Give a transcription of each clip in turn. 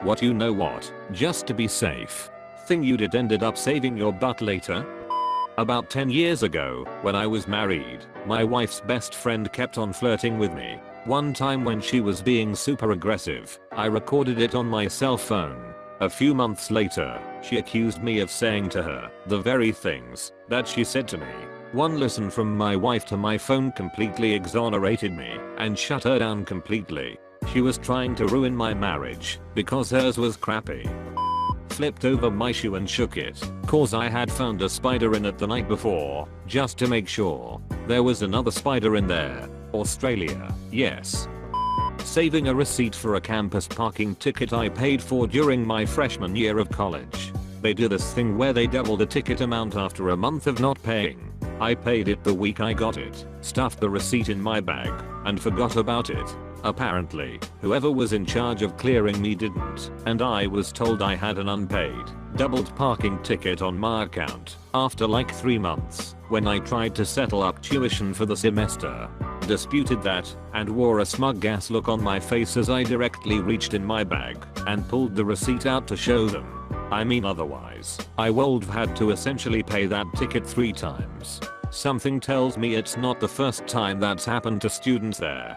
What, you know what? Just to be safe. Thing you did ended up saving your butt later? About 10 years ago, when I was married, my wife's best friend kept on flirting with me. One time when she was being super aggressive, I recorded it on my cell phone. A few months later, she accused me of saying to her the very things that she said to me. One listen from my wife to my phone completely exonerated me and shut her down completely. She was trying to ruin my marriage because hers was crappy. Flipped over my shoe and shook it, cause I had found a spider in it the night before, just to make sure. There was another spider in there. Australia, yes. Saving a receipt for a campus parking ticket I paid for during my freshman year of college. They do this thing where they double the ticket amount after a month of not paying. I paid it the week I got it, stuffed the receipt in my bag, and forgot about it. Apparently, whoever was in charge of clearing me didn't, and I was told I had an unpaid, doubled parking ticket on my account after like 3 months when I tried to settle up tuition for the semester. Disputed that and wore a smug ass look on my face as I directly reached in my bag and pulled the receipt out to show them. I mean, otherwise, I would have had to essentially pay that ticket 3 times. Something tells me it's not the first time that's happened to students there.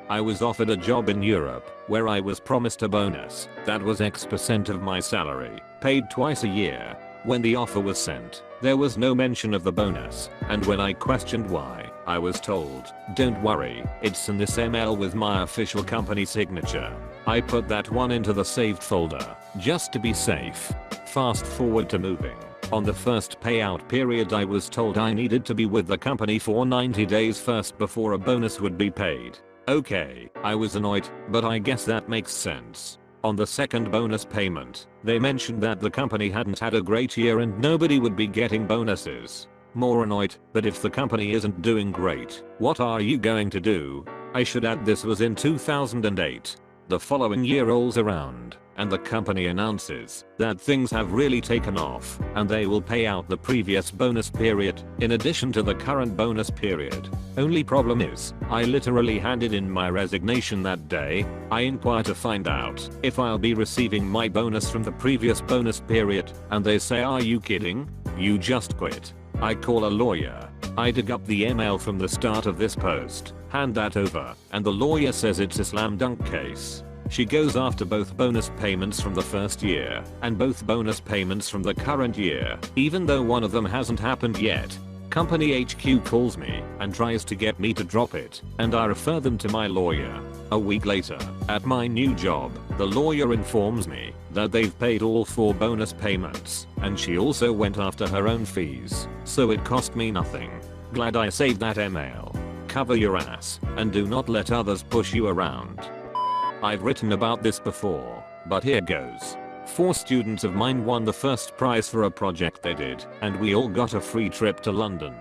I was offered a job in Europe where I was promised a bonus that was X% of my salary, paid twice a year. When the offer was sent, there was no mention of the bonus, and when I questioned why, I was told, "Don't worry, it's in this email with my official company signature." I put that one into the saved folder, just to be safe. Fast forward to moving. On the first payout period I was told I needed to be with the company for 90 days first before a bonus would be paid. Okay, I was annoyed, but I guess that makes sense. On the second bonus payment, they mentioned that the company hadn't had a great year and nobody would be getting bonuses. More annoyed, but if the company isn't doing great, what are you going to do? I should add this was in 2008. The following year rolls around, and the company announces that things have really taken off and they will pay out the previous bonus period in addition to the current bonus period. Only problem is, I literally handed in my resignation that day. I inquire to find out if I'll be receiving my bonus from the previous bonus period, and they say, "Are you kidding? You just quit." I call a lawyer. I dig up the email from the start of this post, hand that over, and the lawyer says it's a slam dunk case. She goes after both bonus payments from the first year and both bonus payments from the current year, even though one of them hasn't happened yet. Company HQ calls me and tries to get me to drop it, and I refer them to my lawyer. A week later, at my new job, the lawyer informs me that they've paid all 4 bonus payments, and she also went after her own fees, so it cost me nothing. Glad I saved that email. Cover your ass, and do not let others push you around. I've written about this before, but here goes. 4 students of mine won the first prize for a project they did, and we all got a free trip to London.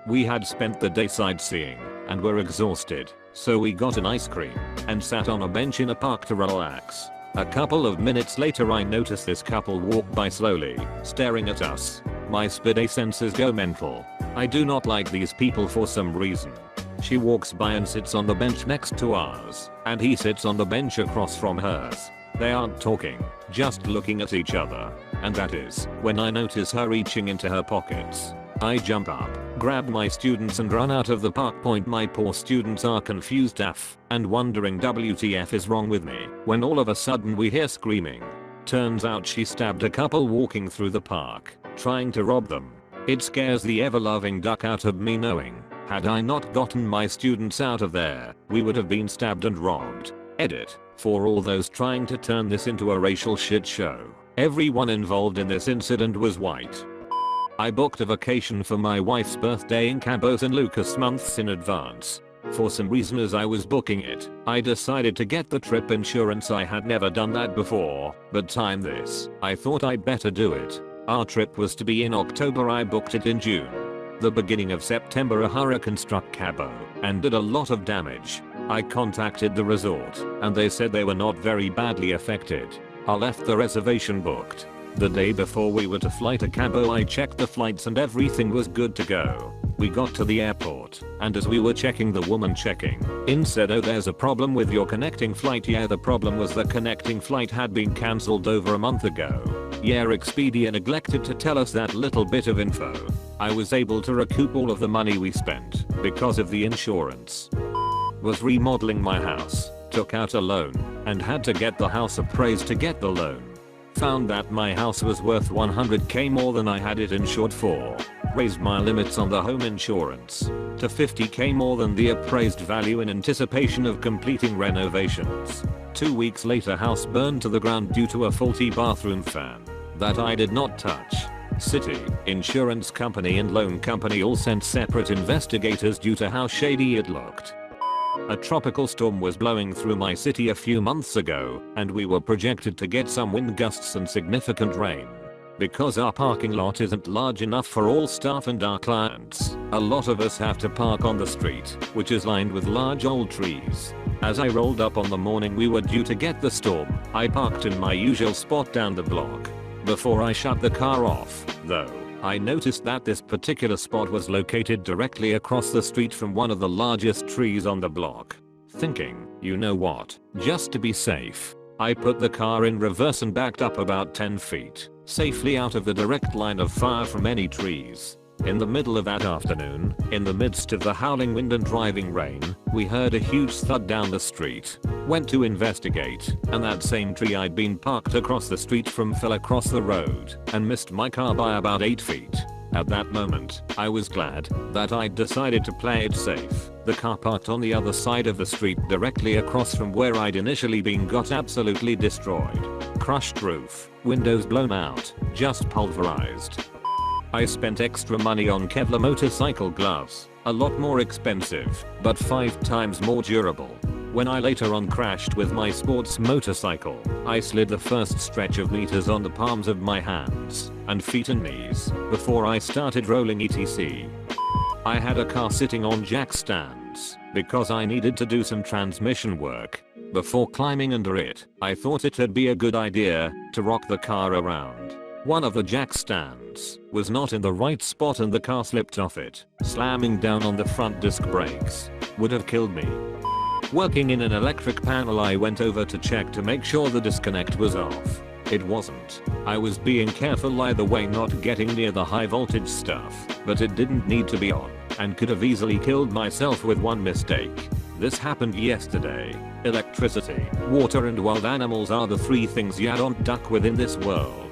We had spent the day sightseeing and were exhausted, so we got an ice cream and sat on a bench in a park to relax. A couple of minutes later I notice this couple walk by slowly, staring at us. My spidey senses go mental. I do not like these people for some reason. She walks by and sits on the bench next to ours, and he sits on the bench across from hers. They aren't talking, just looking at each other, and that is when I notice her reaching into her pockets. I jump up, grab my students and run out of the park. My poor students are confused AF and wondering WTF is wrong with me, when all of a sudden we hear screaming. Turns out she stabbed a couple walking through the park, trying to rob them. It scares the ever-loving duck out of me knowing, had I not gotten my students out of there, we would have been stabbed and robbed. Edit. For all those trying to turn this into a racial shit show, everyone involved in this incident was white. I booked a vacation for my wife's birthday in Cabo San Lucas months in advance. For some reason as I was booking it, I decided to get the trip insurance. I had never done that before, but time this, I thought I'd better do it. Our trip was to be in October. I booked it in June. The beginning of September a hurricane struck Cabo and did a lot of damage. I contacted the resort and they said they were not very badly affected. I left the reservation booked. The day before we were to fly to Cabo, I checked the flights and everything was good to go. We got to the airport, and as we were checking, the woman checking in said, "Oh, there's a problem with your connecting flight." Yeah, the problem was the connecting flight had been cancelled over a month ago. Yeah, Expedia neglected to tell us that little bit of info. I was able to recoup all of the money we spent because of the insurance. Was remodeling my house, took out a loan, and had to get the house appraised to get the loan. Found that my house was worth 100k more than I had it insured for. Raised my limits on the home insurance to 50k more than the appraised value in anticipation of completing renovations. 2 weeks later, house burned to the ground due to a faulty bathroom fan that I did not touch. City, insurance company and loan company all sent separate investigators due to how shady it looked. A tropical storm was blowing through my city a few months ago, and we were projected to get some wind gusts and significant rain. Because our parking lot isn't large enough for all staff and our clients, a lot of us have to park on the street, which is lined with large old trees. As I rolled up on the morning we were due to get the storm, I parked in my usual spot down the block. Before I shut the car off, though, I noticed that this particular spot was located directly across the street from one of the largest trees on the block. Thinking, you know what, just to be safe, I put the car in reverse and backed up about 10 feet, safely out of the direct line of fire from any trees. In the middle of that afternoon, in the midst of the howling wind and driving rain, we heard a huge thud down the street. Went to investigate, and that same tree I'd been parked across the street from fell across the road and missed my car by about 8 feet. At that moment, I was glad that I'd decided to play it safe. The car parked on the other side of the street directly across from where I'd initially been got absolutely destroyed. Crushed roof, windows blown out, just pulverized. I spent extra money on Kevlar motorcycle gloves, a lot more expensive, but 5 times more durable. When I later on crashed with my sports motorcycle, I slid the first stretch of meters on the palms of my hands and feet and knees before I started rolling etc. I had a car sitting on jack stands because I needed to do some transmission work. Before climbing under it, I thought it'd be a good idea to rock the car around. One of the jack stands was not in the right spot and the car slipped off it, slamming down on the front disc brakes. Would have killed me. Working in an electric panel, I went over to check to make sure the disconnect was off. It wasn't. I was being careful either way, not getting near the high voltage stuff, but it didn't need to be on, and could have easily killed myself with one mistake. This happened yesterday. Electricity, water and wild animals are the 3 things you don't duck with in this world.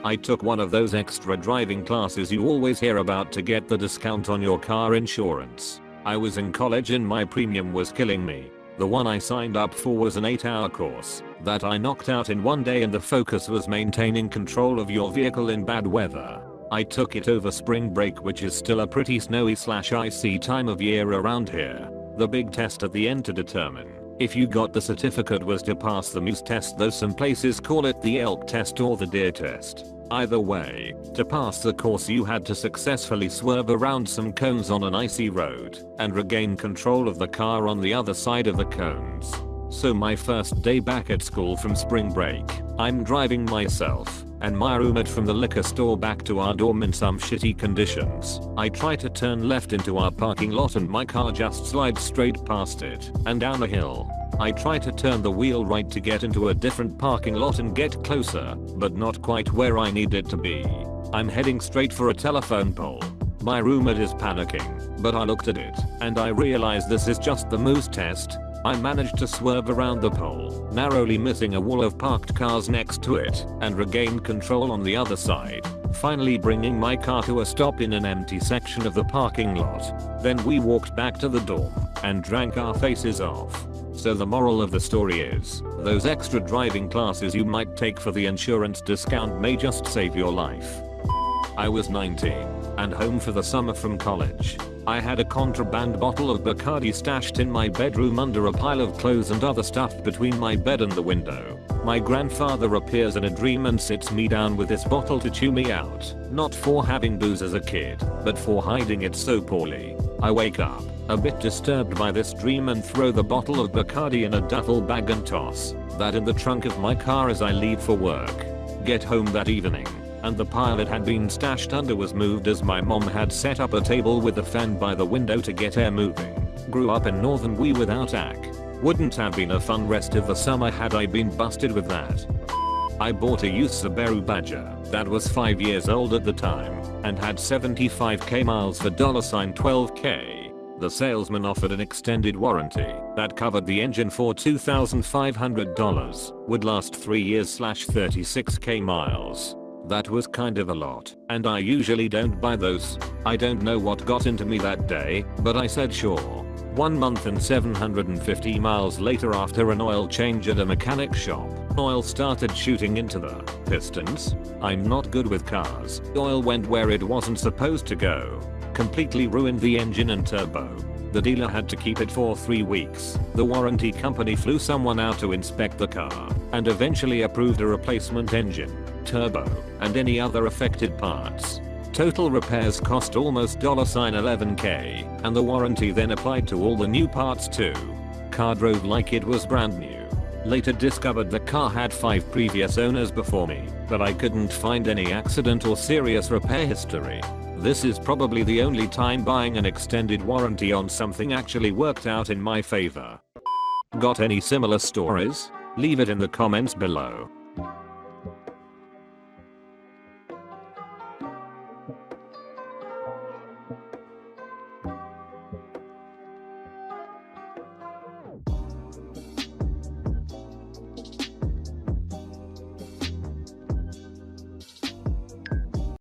I took one of those extra driving classes you always hear about to get the discount on your car insurance. I was in college and my premium was killing me. The one I signed up for was an 8-hour course that I knocked out in one day, and the focus was maintaining control of your vehicle in bad weather. I took it over spring break, which is still a pretty snowy/icy time of year around here. The big test at the end to determine if you got the certificate was to pass the moose test, though some places call it the elk test or the deer test. Either way, to pass the course you had to successfully swerve around some cones on an icy road and regain control of the car on the other side of the cones. So my first day back at school from spring break, I'm driving myself and my roommate from the liquor store back to our dorm in some shitty conditions. I try to turn left into our parking lot and my car just slides straight past it and down a hill. I try to turn the wheel right to get into a different parking lot and get closer, but not quite where I need it to be. I'm heading straight for a telephone pole. My roommate is panicking, but I looked at it and I realized this is just the moose test. I managed to swerve around the pole, narrowly missing a wall of parked cars next to it, and regained control on the other side, finally bringing my car to a stop in an empty section of the parking lot. Then we walked back to the dorm and drank our faces off. So the moral of the story is, those extra driving classes you might take for the insurance discount may just save your life. I was 19 and home for the summer from college. I had a contraband bottle of Bacardi stashed in my bedroom under a pile of clothes and other stuff between my bed and the window. My grandfather appears in a dream and sits me down with this bottle to chew me out, not for having booze as a kid, but for hiding it so poorly. I wake up, a bit disturbed by this dream, and throw the bottle of Bacardi in a duffel bag and toss that in the trunk of my car as I leave for work. Get home that evening, and the pile it had been stashed under was moved as my mom had set up a table with a fan by the window to get air moving. Grew up in northern WE without AC. Wouldn't have been a fun rest of the summer had I been busted with that. I bought a used Subaru Badger that was 5 years old at the time and had 75k miles for $12k. The salesman offered an extended warranty that covered the engine for $2,500, would last 3 years / 36k miles. That was kind of a lot, and I usually don't buy those. I don't know what got into me that day, but I said sure. 1 month and 750 miles later, after an oil change at a mechanic shop, oil started shooting into the pistons. I'm not good with cars. Oil went where it wasn't supposed to go. Completely ruined the engine and turbo. The dealer had to keep it for 3 weeks. The warranty company flew someone out to inspect the car and eventually approved a replacement engine, turbo, and any other affected parts. Total repairs cost almost $11k, and the warranty then applied to all the new parts too. Car drove like it was brand new. Later discovered the car had 5 previous owners before me, but I couldn't find any accident or serious repair history. This is probably the only time buying an extended warranty on something actually worked out in my favor. Got any similar stories? Leave it in the comments below.